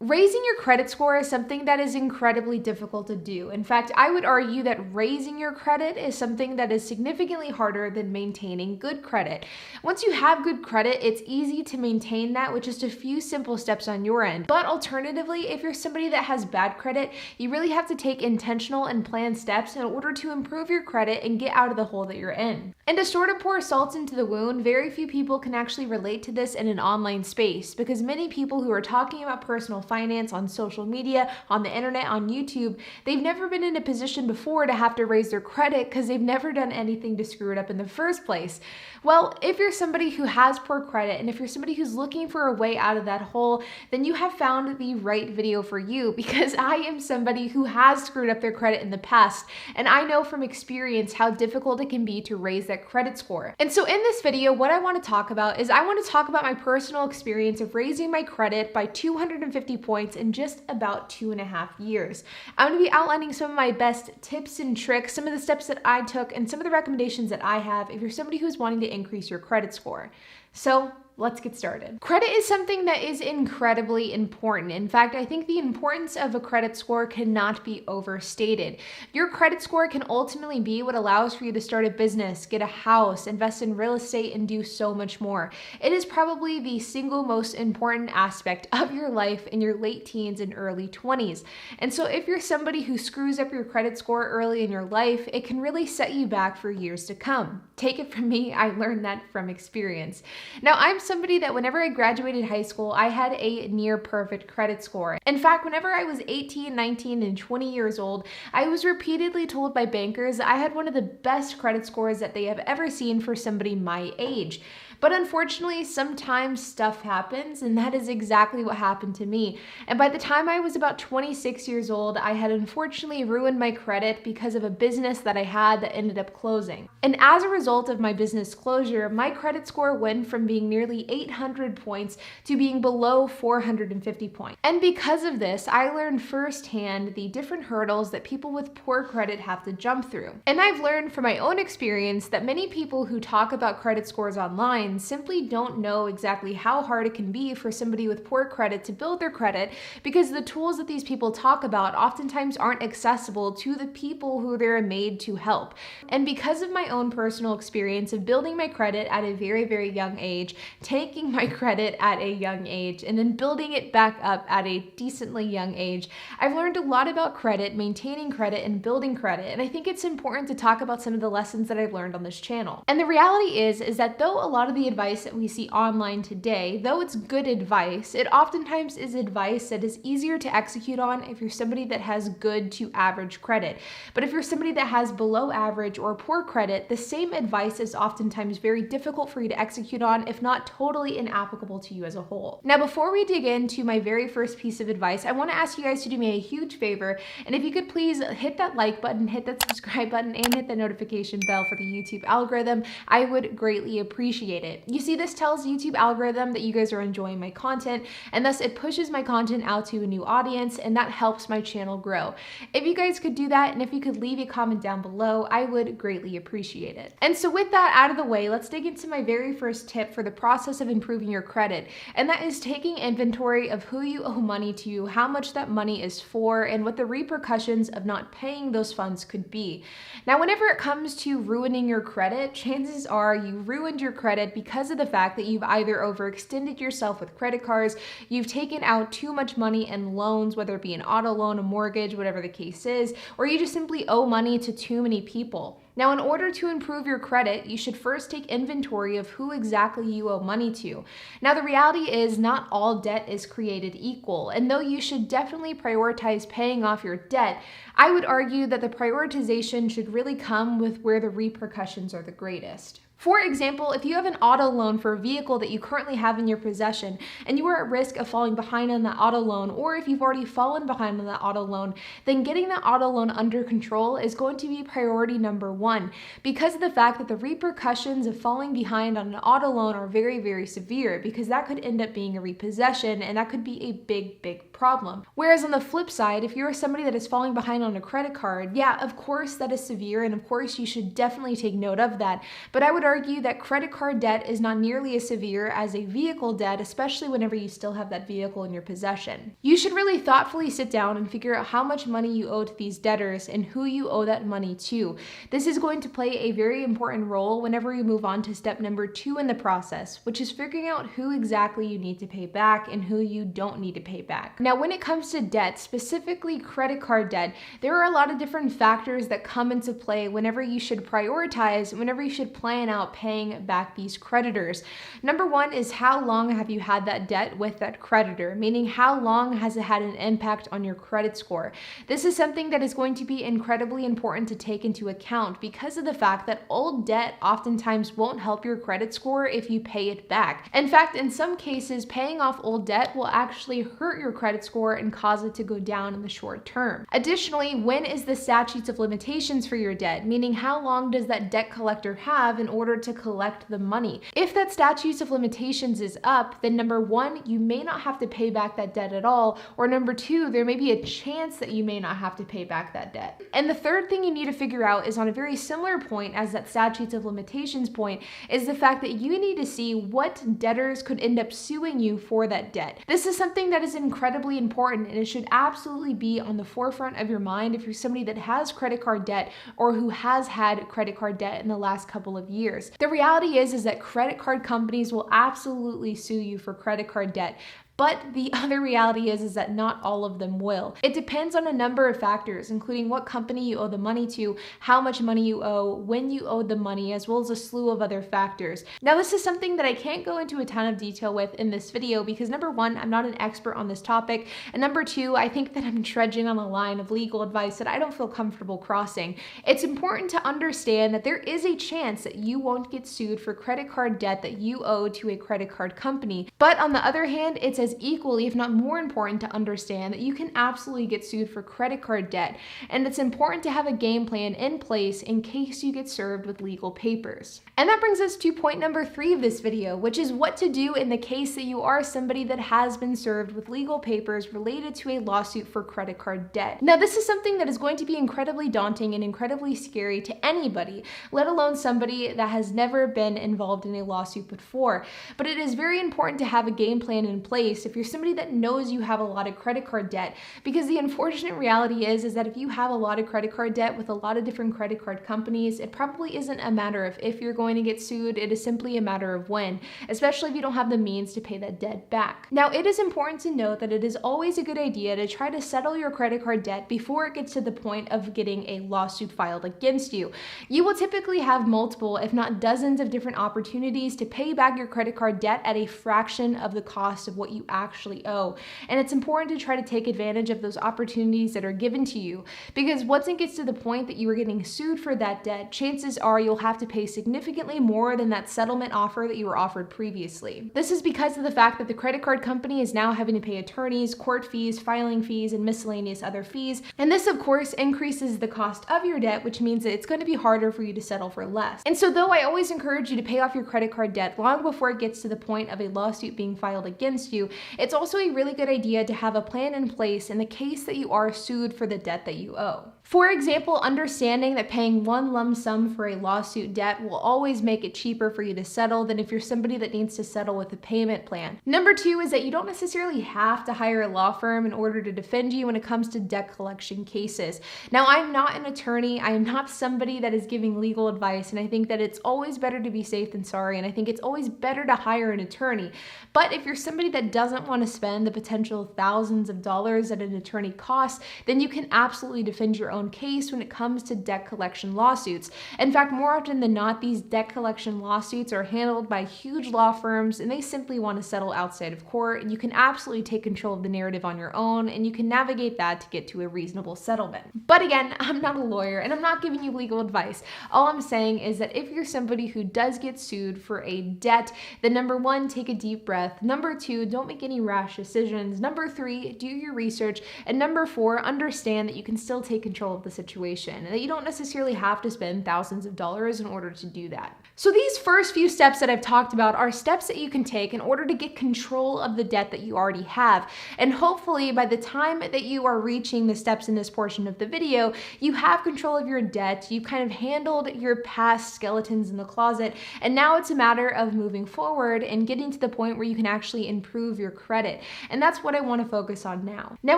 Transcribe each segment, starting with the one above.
Raising your credit score is something that is incredibly difficult to do. In fact, I would argue that raising your credit is something that is significantly harder than maintaining good credit. Once you have good credit, it's easy to maintain that with just a few simple steps on your end. But alternatively, if you're somebody that has bad credit, you really have to take intentional and planned steps in order to improve your credit and get out of the hole that you're in. And to sort of pour salt into the wound, very few people can actually relate to this in an online space, because many people who are talking about personal finance on social media, on the internet, on YouTube, they've never been in a position before to have to raise their credit because they've never done anything to screw it up in the first place. Well, if you're somebody who has poor credit, and if you're somebody who's looking for a way out of that hole, then you have found the right video for you, because I am somebody who has screwed up their credit in the past, and I know from experience how difficult it can be to raise that credit score. And so in this video, what I want to talk about is I want to talk about my personal experience of raising my credit by 250 points in just about 2.5 years. I'm going to be outlining some of my best tips and tricks, some of the steps that I took, and some of the recommendations that I have if you're somebody who's wanting to increase your credit score. So let's get started. Credit is something that is incredibly important. In fact, I think the importance of a credit score cannot be overstated. Your credit score can ultimately be what allows for you to start a business, get a house, invest in real estate, and do so much more. It is probably the single most important aspect of your life in your late teens and early 20s. And so if you're somebody who screws up your credit score early in your life, it can really set you back for years to come. Take it from me, I learned that from experience. Now, I'm somebody that whenever I graduated high school, I had a near perfect credit score. In fact, whenever I was 18, 19, and 20 years old, I was repeatedly told by bankers that I had one of the best credit scores that they have ever seen for somebody my age. But unfortunately, sometimes stuff happens, and that is exactly what happened to me. And by the time I was about 26 years old, I had unfortunately ruined my credit because of a business that I had that ended up closing. And as a result of my business closure, my credit score went from being nearly 800 points to being below 450 points. And because of this, I learned firsthand the different hurdles that people with poor credit have to jump through. And I've learned from my own experience that many people who talk about credit scores online simply don't know exactly how hard it can be for somebody with poor credit to build their credit, because the tools that these people talk about oftentimes aren't accessible to the people who they're made to help. And because of my own personal experience of building my credit at a very, very young age, taking my credit at a young age, and then building it back up at a decently young age, I've learned a lot about credit, maintaining credit, and building credit. And I think it's important to talk about some of the lessons that I've learned on this channel. And the reality is that though a lot of the advice that we see online today, though it's good advice, it oftentimes is advice that is easier to execute on if you're somebody that has good to average credit. But if you're somebody that has below average or poor credit, the same advice is oftentimes very difficult for you to execute on, if not totally inapplicable to you as a whole. Now, before we dig into my very first piece of advice, I want to ask you guys to do me a huge favor, and if you could please hit that like button, hit that subscribe button, and hit the notification bell for the YouTube algorithm, I would greatly appreciate it. You see, this tells YouTube algorithm that you guys are enjoying my content, and thus it pushes my content out to a new audience, and that helps my channel grow. If you guys could do that, and if you could leave a comment down below, I would greatly appreciate it. And so with that out of the way, let's dig into my very first tip for the process of improving your credit, and that is taking inventory of who you owe money to, how much that money is for, and what the repercussions of not paying those funds could be. Now, whenever it comes to ruining your credit, chances are you ruined your credit because of the fact that you've either overextended yourself with credit cards, you've taken out too much money in loans, whether it be an auto loan, a mortgage, whatever the case is, or you just simply owe money to too many people. Now, in order to improve your credit, you should first take inventory of who exactly you owe money to. Now, the reality is not all debt is created equal, and though you should definitely prioritize paying off your debt, I would argue that the prioritization should really come with where the repercussions are the greatest. For example, if you have an auto loan for a vehicle that you currently have in your possession and you are at risk of falling behind on that auto loan, or if you've already fallen behind on that auto loan, then getting that auto loan under control is going to be priority number one, because of the fact that the repercussions of falling behind on an auto loan are very, very severe, because that could end up being a repossession, and that could be a big, big problem. Whereas on the flip side, if you're somebody that is falling behind on a credit card, yeah, of course that is severe, and of course you should definitely take note of that, but I would argue that credit card debt is not nearly as severe as a vehicle debt, especially whenever you still have that vehicle in your possession. You should really thoughtfully sit down and figure out how much money you owe to these debtors and who you owe that money to. This is going to play a very important role whenever you move on to step number 2 in the process, which is figuring out who exactly you need to pay back and who you don't need to pay back. Now, when it comes to debt, specifically credit card debt, there are a lot of different factors that come into play whenever you should prioritize, whenever you should plan out paying back these creditors. Number 1 is how long have you had that debt with that creditor, meaning how long has it had an impact on your credit score. This is something that is going to be incredibly important to take into account because of the fact that old debt oftentimes won't help your credit score if you pay it back. In fact, in some cases, paying off old debt will actually hurt your credit score and cause it to go down in the short term. Additionally, when is the statute of limitations for your debt, meaning how long does that debt collector have in order to collect the money? If that statute of limitations is up, then number 1, you may not have to pay back that debt at all, or number 2, there may be a chance that you may not have to pay back that debt. And the third thing you need to figure out is on a very similar point as that statute of limitations point, is the fact that you need to see what debtors could end up suing you for that debt. This is something that is incredibly important, and it should absolutely be on the forefront of your mind if you're somebody that has credit card debt or who has had credit card debt in the last couple of years. The reality is that credit card companies will absolutely sue you for credit card debt. But the other reality is that not all of them will. It depends on a number of factors, including what company you owe the money to, how much money you owe, when you owed the money, as well as a slew of other factors. Now, this is something that I can't go into a ton of detail with in this video because number 1, I'm not an expert on this topic, and number 2, I think that I'm trudging on a line of legal advice that I don't feel comfortable crossing. It's important to understand that there is a chance that you won't get sued for credit card debt that you owe to a credit card company. But on the other hand, it's as equally, if not more important, to understand that you can absolutely get sued for credit card debt, and it's important to have a game plan in place in case you get served with legal papers. And that brings us to point number 3 of this video, which is what to do in the case that you are somebody that has been served with legal papers related to a lawsuit for credit card debt. Now, this is something that is going to be incredibly daunting and incredibly scary to anybody, let alone somebody that has never been involved in a lawsuit before. But it is very important to have a game plan in place if you're somebody that knows you have a lot of credit card debt, because the unfortunate reality is that if you have a lot of credit card debt with a lot of different credit card companies, it probably isn't a matter of if you're going to get sued, it is simply a matter of when, especially if you don't have the means to pay that debt back. Now, it is important to note that it is always a good idea to try to settle your credit card debt before it gets to the point of getting a lawsuit filed against you. You will typically have multiple, if not dozens of different opportunities to pay back your credit card debt at a fraction of the cost of what you actually owe. And it's important to try to take advantage of those opportunities that are given to you, because once it gets to the point that you are getting sued for that debt, chances are you'll have to pay significantly more than that settlement offer that you were offered previously. This is because of the fact that the credit card company is now having to pay attorneys, court fees, filing fees, and miscellaneous other fees. And this, of course, increases the cost of your debt, which means that it's going to be harder for you to settle for less. And so though I always encourage you to pay off your credit card debt long before it gets to the point of a lawsuit being filed against you, it's also a really good idea to have a plan in place in the case that you are sued for the debt that you owe. For example, understanding that paying one lump sum for a lawsuit debt will always make it cheaper for you to settle than if you're somebody that needs to settle with a payment plan. Number 2 is that you don't necessarily have to hire a law firm in order to defend you when it comes to debt collection cases. Now, I'm not an attorney. I am not somebody that is giving legal advice, and I think that it's always better to be safe than sorry, and I think it's always better to hire an attorney. But if you're somebody that doesn't want to spend the potential thousands of dollars that an attorney costs, then you can absolutely defend your own case when it comes to debt collection lawsuits. In fact, more often than not, these debt collection lawsuits are handled by huge law firms, and they simply want to settle outside of court, and you can absolutely take control of the narrative on your own, and you can navigate that to get to a reasonable settlement. But again, I'm not a lawyer, and I'm not giving you legal advice. All I'm saying is that if you're somebody who does get sued for a debt, then number 1, take a deep breath. Number 2, don't make any rash decisions. Number 3, do your research. And number 4, understand that you can still take control control of the situation, and that you don't necessarily have to spend thousands of dollars in order to do that. So these first few steps that I've talked about are steps that you can take in order to get control of the debt that you already have. And hopefully by the time that you are reaching the steps in this portion of the video, you have control of your debt, you've kind of handled your past skeletons in the closet, and now it's a matter of moving forward and getting to the point where you can actually improve your credit. And that's what I want to focus on now. Now,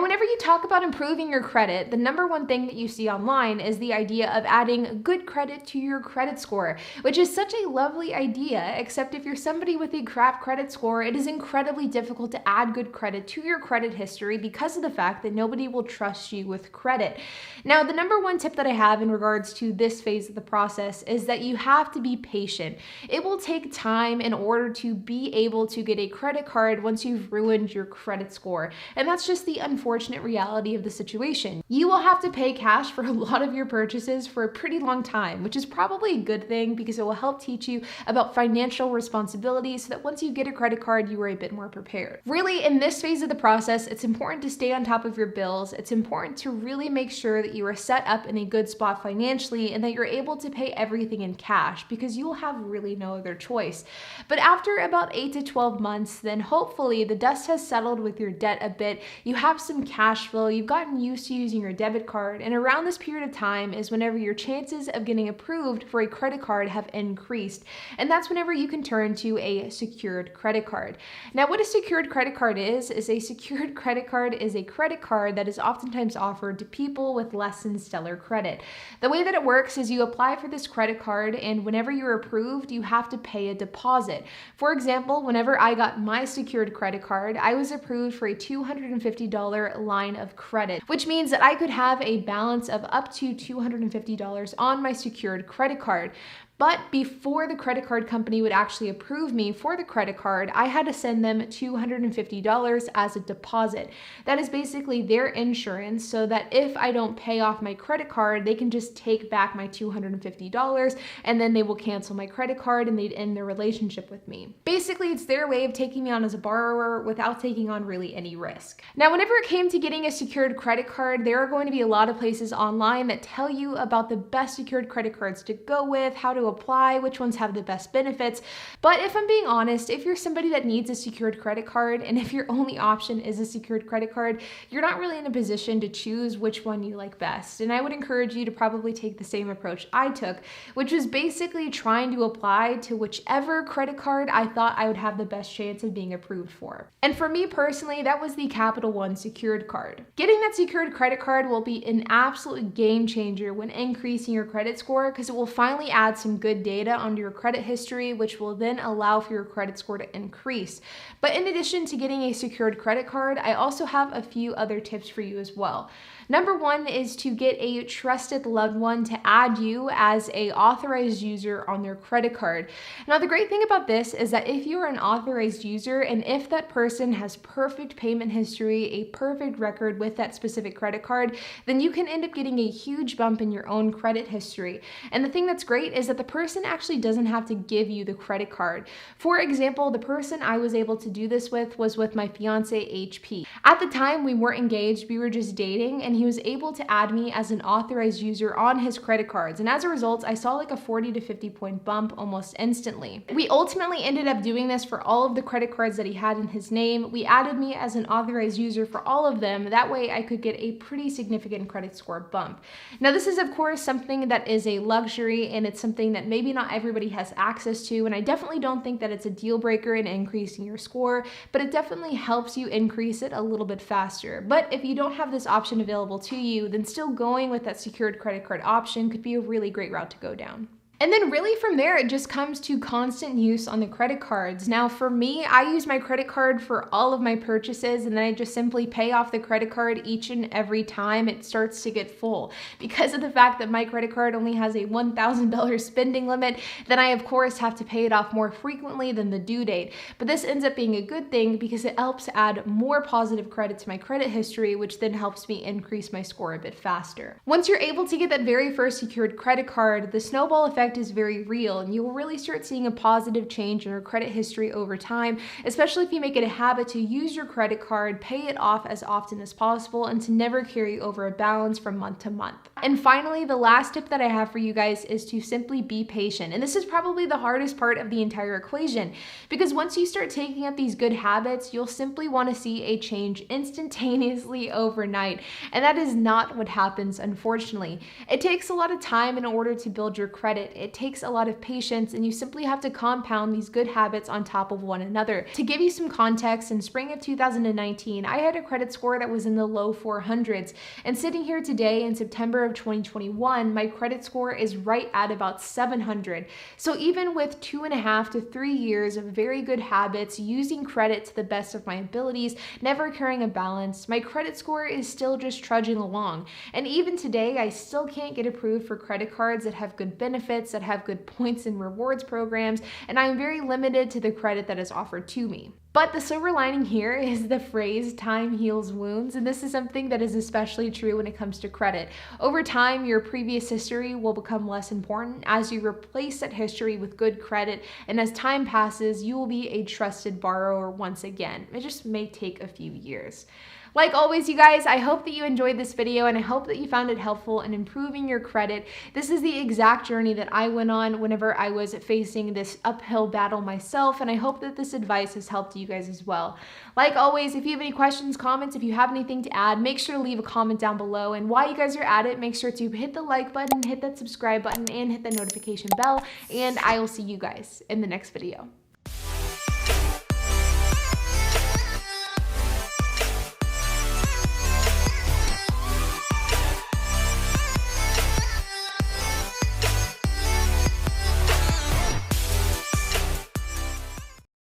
whenever you talk about improving your credit, the number one thing that you see online is the idea of adding good credit to your credit score, which is such a lovely idea, except if you're somebody with a crap credit score, it is incredibly difficult to add good credit to your credit history because of the fact that nobody will trust you with credit. Now, the number one tip that I have in regards to this phase of the process is that you have to be patient. It will take time in order to be able to get a credit card once you've ruined your credit score. And that's just the unfortunate reality of the situation. You will have to pay cash for a lot of your purchases for a pretty long time, which is probably a good thing because it will help teach you about financial responsibility so that once you get a credit card, you are a bit more prepared. Really, in this phase of the process, it's important to stay on top of your bills. It's important to really make sure that you are set up in a good spot financially and that you're able to pay everything in cash because you will have really no other choice. But after about 8 to 12 months, then hopefully the dust has settled with your debt a bit. You have some cash flow, you've gotten used to using your debit card, and around this period of time is whenever your chances of getting approved for a credit card have increased. And that's whenever you can turn to a secured credit card. Now, what a secured credit card is a secured credit card is a credit card that is oftentimes offered to people with less than stellar credit. The way that it works is you apply for this credit card, and whenever you're approved, you have to pay a deposit. For example, whenever I got my secured credit card, I was approved for a $250 line of credit, which means that I could have a balance of up to $250 on my secured credit card. But before the credit card company would actually approve me for the credit card, I had to send them $250 as a deposit. That is basically their insurance so that if I don't pay off my credit card, they can just take back my $250 and then they will cancel my credit card and they'd end their relationship with me. Basically, it's their way of taking me on as a borrower without taking on really any risk. Now, whenever it came to getting a secured credit card, there are going to be a lot of places online that tell you about the best secured credit cards to go with, how to apply, which ones have the best benefits. But if I'm being honest, if you're somebody that needs a secured credit card and if your only option is a secured credit card, you're not really in a position to choose which one you like best. And I would encourage you to probably take the same approach I took, which was basically trying to apply to whichever credit card I thought I would have the best chance of being approved for. And for me personally, that was the Capital One secured card. Getting that secured credit card will be an absolute game changer when increasing your credit score because it will finally add some good data onto your credit history, which will then allow for your credit score to increase. But in addition to getting a secured credit card, I also have a few other tips for you as well. Number one is to get a trusted loved one to add you as an authorized user on their credit card. Now, the great thing about this is that if you are an authorized user and if that person has perfect payment history, a perfect record with that specific credit card, then you can end up getting a huge bump in your own credit history. And the thing that's great is that the person actually doesn't have to give you the credit card. For example, the person I was able to do this with was with my fiance, HP. At the time, we weren't engaged, we were just dating, and he was able to add me as an authorized user on his credit cards. And as a result, I saw like a 40 to 50 point bump almost instantly. We ultimately ended up doing this for all of the credit cards that he had in his name. We added me as an authorized user for all of them. That way I could get a pretty significant credit score bump. Now, this is of course something that is a luxury and it's something that maybe not everybody has access to. And I definitely don't think that it's a deal breaker in increasing your score, but it definitely helps you increase it a little bit faster. But if you don't have this option available to you, then still going with that secured credit card option could be a really great route to go down. And then really from there, it just comes to constant use on the credit cards. Now for me, I use my credit card for all of my purchases and then I just simply pay off the credit card each and every time it starts to get full. Because of the fact that my credit card only has a $1,000 spending limit, then I of course have to pay it off more frequently than the due date. But this ends up being a good thing because it helps add more positive credit to my credit history, which then helps me increase my score a bit faster. Once you're able to get that very first secured credit card, the snowball effect effect is very real, and you will really start seeing a positive change in your credit history over time, especially if you make it a habit to use your credit card, pay it off as often as possible, and to never carry over a balance from month to month. And finally, the last tip that I have for you guys is to simply be patient. And this is probably the hardest part of the entire equation, because once you start taking up these good habits, you'll simply want to see a change instantaneously overnight. And that is not what happens, unfortunately. It takes a lot of time in order to build your credit. It takes a lot of patience, and you simply have to compound these good habits on top of one another. To give you some context, in spring of 2019, I had a credit score that was in the low 400s. And sitting here today in September of 2021, my credit score is right at about 700. So even with 2.5 to 3 years of very good habits, using credit to the best of my abilities, never carrying a balance, my credit score is still just trudging along. And even today, I still can't get approved for credit cards that have good benefits, that have good points and rewards programs, and I'm very limited to the credit that is offered to me. But the silver lining here is the phrase time heals wounds, and this is something that is especially true when it comes to credit. Over time, your previous history will become less important as you replace that history with good credit, and as time passes, you will be a trusted borrower once again. It just may take a few years. Like always, you guys, I hope that you enjoyed this video, and I hope that you found it helpful in improving your credit. This is the exact journey that I went on whenever I was facing this uphill battle myself, and I hope that this advice has helped you guys as well. Like always, if you have any questions, comments, if you have anything to add, make sure to leave a comment down below. And while you guys are at it, make sure to hit the like button, hit that subscribe button, and hit the notification bell, and I will see you guys in the next video.